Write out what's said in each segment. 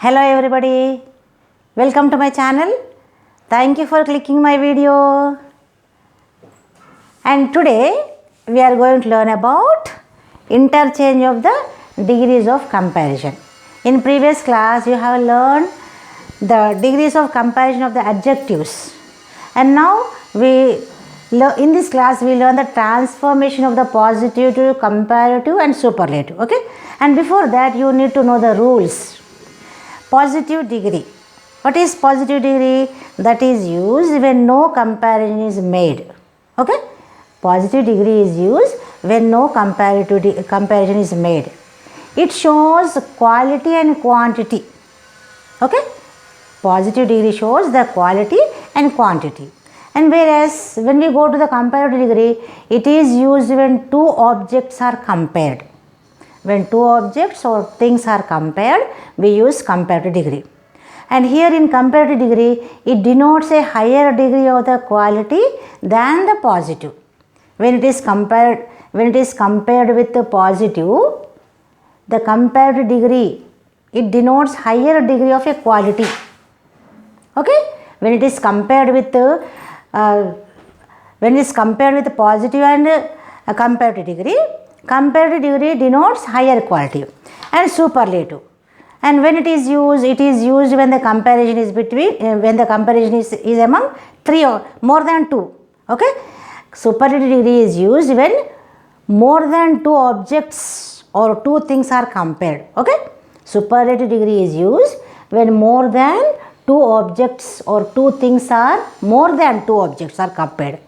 Hello everybody, welcome to my channel. Thank you for clicking my video. And today we are going to learn about interchange of the degrees of comparison. In previous class you have learned the degrees of comparison of the adjectives. And now in this class we learn the transformation of the positive to comparative and superlative. Okay? And before that you need to know the rules. Positive degree. What is positive degree? That is used when no comparison is made. Okay? Positive degree is used when no comparison is made. It shows quality and quantity. Okay? Positive degree shows the quality and quantity. And whereas when we go to the comparative degree, it is used when two objects are compared. When two objects or things are compared, we use comparative degree. And here in comparative degree, it denotes a higher degree of the quality than the positive. When it is compared with the positive, the comparative degree, it denotes higher degree of a quality. Okay? When it is compared with the positive and comparative degree denotes higher quality and superlative. And when it is used when the comparison is is among three or more than two. Okay? Superlative degree is used when more than two objects or two things are compared. Okay? Superlative degree is used when more than two objects or two things are compared.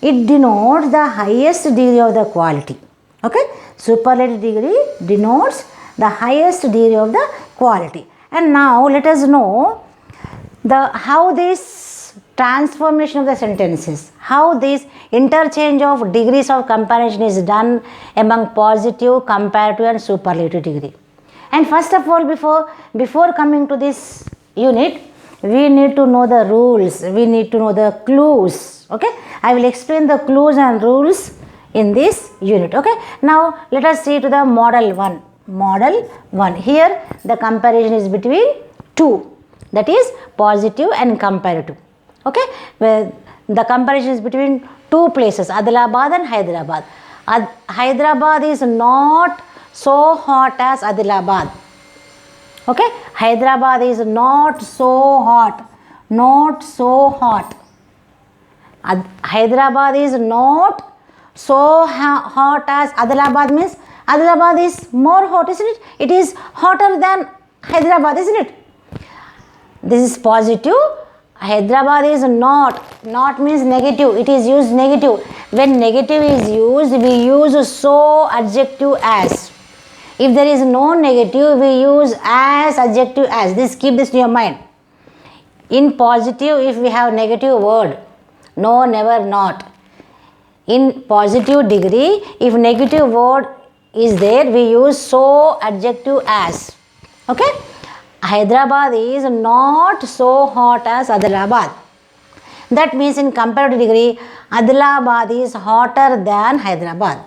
It denotes the highest degree of the quality. Okay? Superlative degree denotes the highest degree of the quality. And now let us know how this transformation of the sentences, how this interchange of degrees of comparison is done among positive, comparative and superlative degree. And first of all, before coming to this unit, we need to know the rules, we need to know the clues. Okay? I will explain the clues and rules in this unit. Okay? Now let us see to the model 1. Model 1. Here the comparison is between two, that is positive and comparative. Okay? Where the comparison is between two places, Adilabad and Hyderabad. Hyderabad is not so hot as Adilabad. Okay? Hyderabad is not so hot. Hyderabad is not so hot as Adilabad, means Adilabad is more hot, isn't it? It is hotter than Hyderabad, isn't it? This is positive. Hyderabad is not means negative. It is used negative. When negative is used, we use so adjective as. If there is no negative, we use as adjective as. Keep this in your mind. In positive, if we have negative word, no, never, not. In positive degree, if negative word is there, we use so adjective as. Okay? Hyderabad is not so hot as Adilabad. That means in comparative degree, Adilabad is hotter than Hyderabad.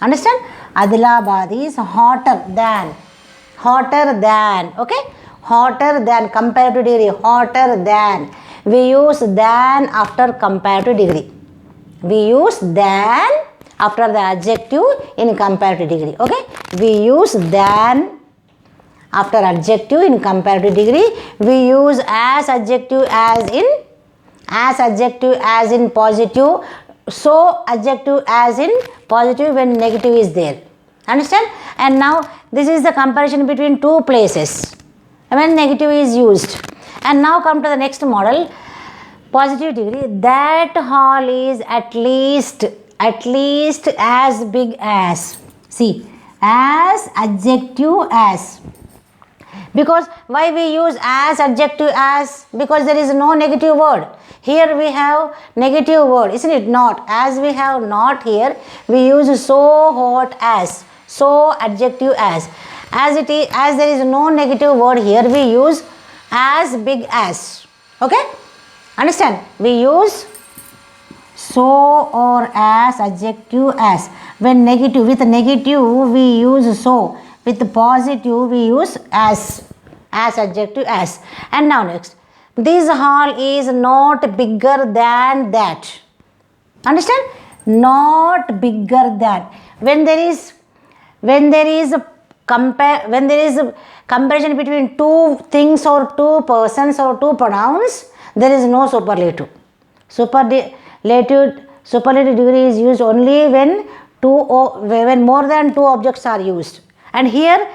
Understand? Adilabad is hotter than. Okay? Hotter than, comparative degree, hotter than. We use than after comparative degree. We use than after the adjective in comparative degree. Okay? We use than after adjective in comparative degree. We use as adjective as in positive. So adjective as in positive when negative is there. Understand? And now this is the comparison between two places when negative is used. And now come to the next model. Positive degree. That hall is at least as big as. See, as adjective as. Because why we use as adjective as? Because there is no negative word. Here we have negative word, isn't it? Not. As we have not here, we use so hot as. So adjective as. As there is no negative word here, we use as big as. Okay? Understand? We use so or as adjective as. When negative, with negative we use so. With positive we use as. as adjective as. And now next, this hall is not bigger than that. Understand? Not bigger than. When there is a comparison between two things or two persons or two pronouns, there is no superlative. Superlative degree is used only when more than two objects are used. And here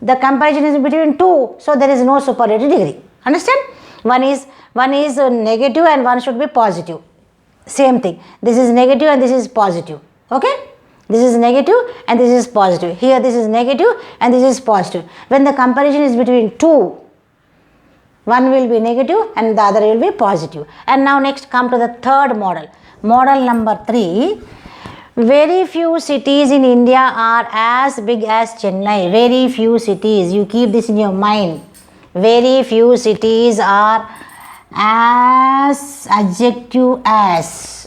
the comparison is between two, so there is no superlative degree. Understand? One is negative and one should be positive. Same thing. This is negative and this is positive. Okay? This is negative and this is positive. Here this is negative and this is positive. When the comparison is between two, one will be negative and the other will be positive. And now next come to the third model. Model number 3. Very few cities in India are as big as Chennai. Very few cities. You keep this in your mind. Very few cities are as adjective as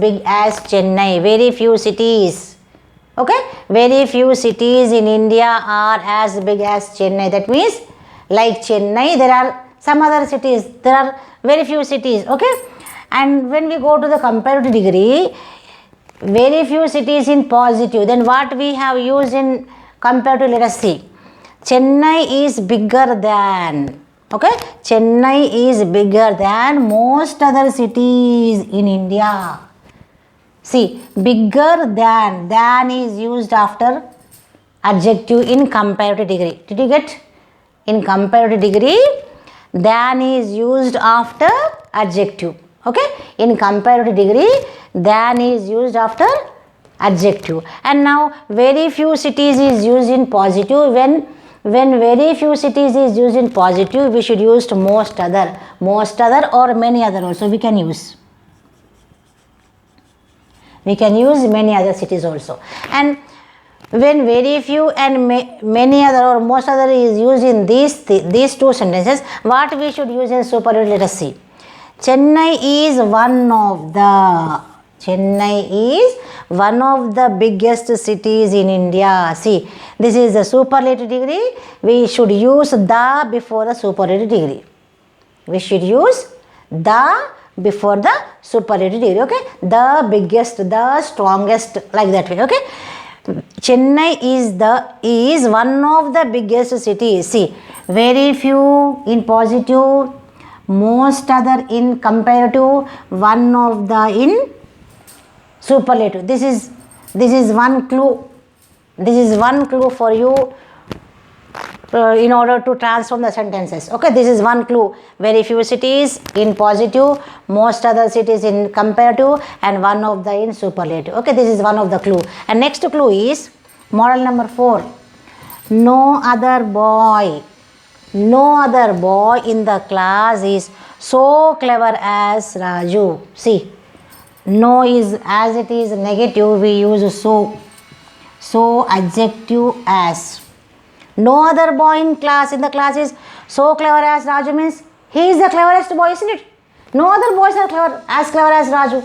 big as Chennai. Very few cities. Okay? Very few cities in India are as big as Chennai. That means like Chennai, there are some other cities. There are very few cities. Okay? And when we go to the comparative degree, very few cities in positive. Then what we have used in comparative, let us see. Chennai is bigger than. Okay? Chennai is bigger than most other cities in India. See, bigger than is used after adjective in comparative degree. Did you get? In comparative degree, than is used after adjective. Okay? In comparative degree, than is used after adjective. And now, very few cities is used in positive. When very few cities is used in positive, we should use most other or many other also we can use. We can use many other cities also. And when very few and many other or most other is used in these two sentences, what we should use in superlative? Let us see. Chennai is one of the biggest cities in India. See, this is the superlative degree. We should use the before the superlative degree. We should use the before the superlative degree. Okay? The biggest, the strongest, like that way. Okay? Chennai is one of the biggest cities. See, very few in positive, most other in comparative, one of the in superlative. This is one clue. This is one clue for you in order to transform the sentences. Okay, this is one clue. Very few cities in positive, most other cities in comparative, and one of the in superlative. Okay, this is one of the clue. And next clue is model number 4. No other boy in the class is so clever as Raju. See, no is, as it is negative, we use so adjective as. No other boy in the class is so clever as Raju means he is the cleverest boy, isn't it? No other boys are as clever as Raju.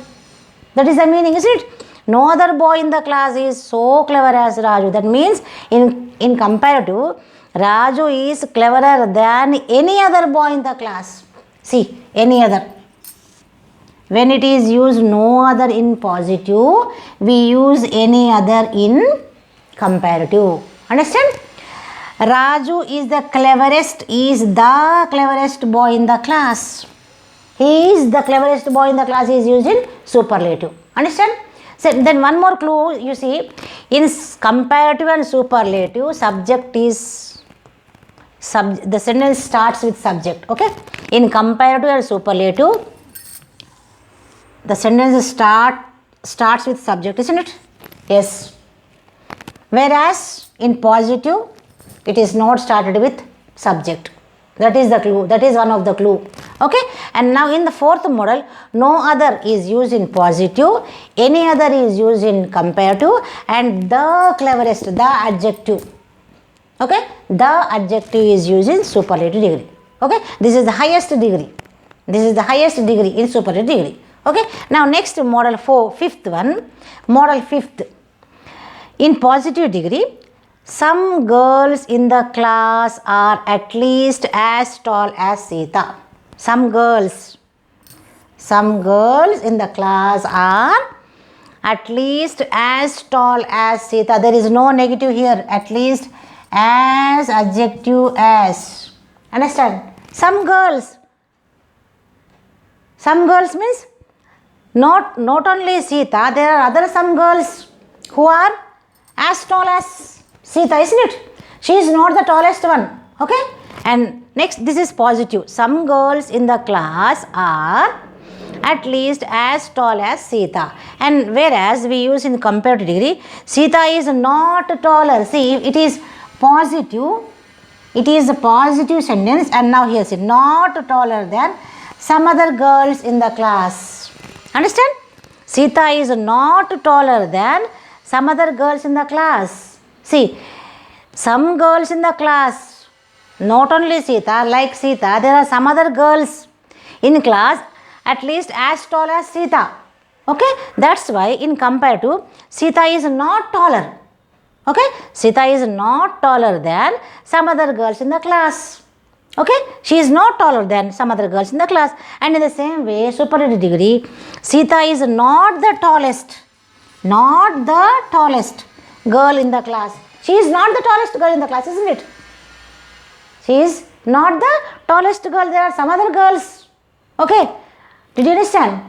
That is the meaning, isn't it? No other boy in the class is so clever as Raju. That means in comparative, Raju is cleverer than any other boy in the class. See, any other. When it is used no other in positive, we use any other in comparative. Understand? Raju is the cleverest boy in the class. He is the cleverest boy in the class is used in superlative. Understand? So then one more clue you see, in comparative and superlative, the sentence starts with subject. Okay? In comparative and superlative, the sentence starts with subject, isn't it? Yes. Whereas in positive, it is not started with subject. That is the clue. That is one of the clue. Okay? And now in the fourth model, no other is used in positive, any other is used in comparative, and the cleverest, the adjective. Okay? The adjective is used in superlative degree. Okay? This is the highest degree. This is the highest degree in superlative degree. Okay? Now next model 4, fifth one. Model 5th. In positive degree, some girls in the class are at least as tall as Sita. Some girls in the class are at least as tall as Sita. There is no negative here. At least, as, adjective, as. Understand? Some girls means not only Sita, there are other some girls who are as tall as Sita, isn't it? She is not the tallest one. Okay? And next, this is positive. Some girls in the class are at least as tall as Sita. And whereas we use in comparative degree, Sita is not taller. See, it is positive. It is a positive sentence, and now here see, not taller than some other girls in the class. Understand? Sita is not taller than some other girls in the class. See, some girls in the class, not only Sita, like Sita, there are some other girls in class at least as tall as Sita. Okay, that's why in comparative, Sita is not taller. Okay, Sita is not taller than some other girls in the class. Okay, she is not taller than some other girls in the class. And in the same way, superlative degree, Sita is not the tallest girl in the class. She is not the tallest girl in the class, isn't it? She is not the tallest girl. There are some other girls. Okay, did you understand?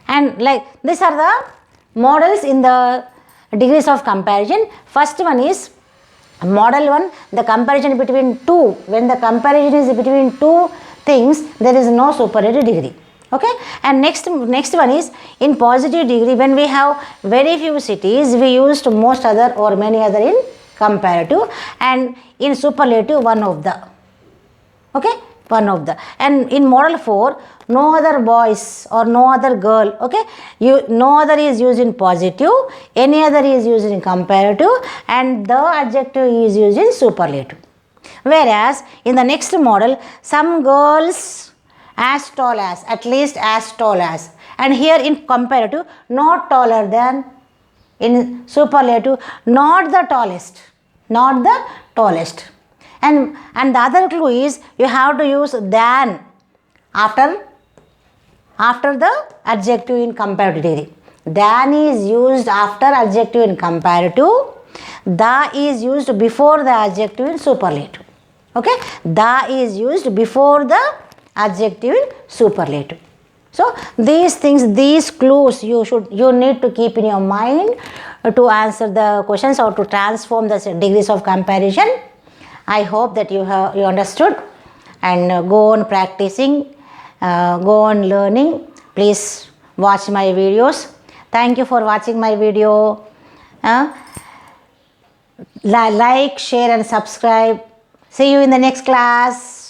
And like these are the models in the degrees of comparison. First one is model 1, the comparison between two. When the comparison is between two things, there is no superlative degree. Okay, and next one is in positive degree. When we have very few cities, we used most other or many other in comparative, and in superlative one of the. Okay, one of the. And in model 4, no other boys or no other girl. Okay, no other is used in positive, any other is used in comparative, and the adjective is used in superlative. Whereas in the next model, some girls as tall as, at least as tall as, and here in comparative, not taller than, in superlative, not the tallest. And the other clue is you have to use than after the adjective in comparative degree. Than is used after adjective in comparative. The is used before the adjective in superlative. Okay, the is used before the adjective in superlative. So these things, these clues you need to keep in your mind to answer the questions or to transform the degrees of comparison. I hope that you understood, and go on practicing, go on learning. Please watch my videos. Thank you for watching my video. Like, share and subscribe. See you in the next class.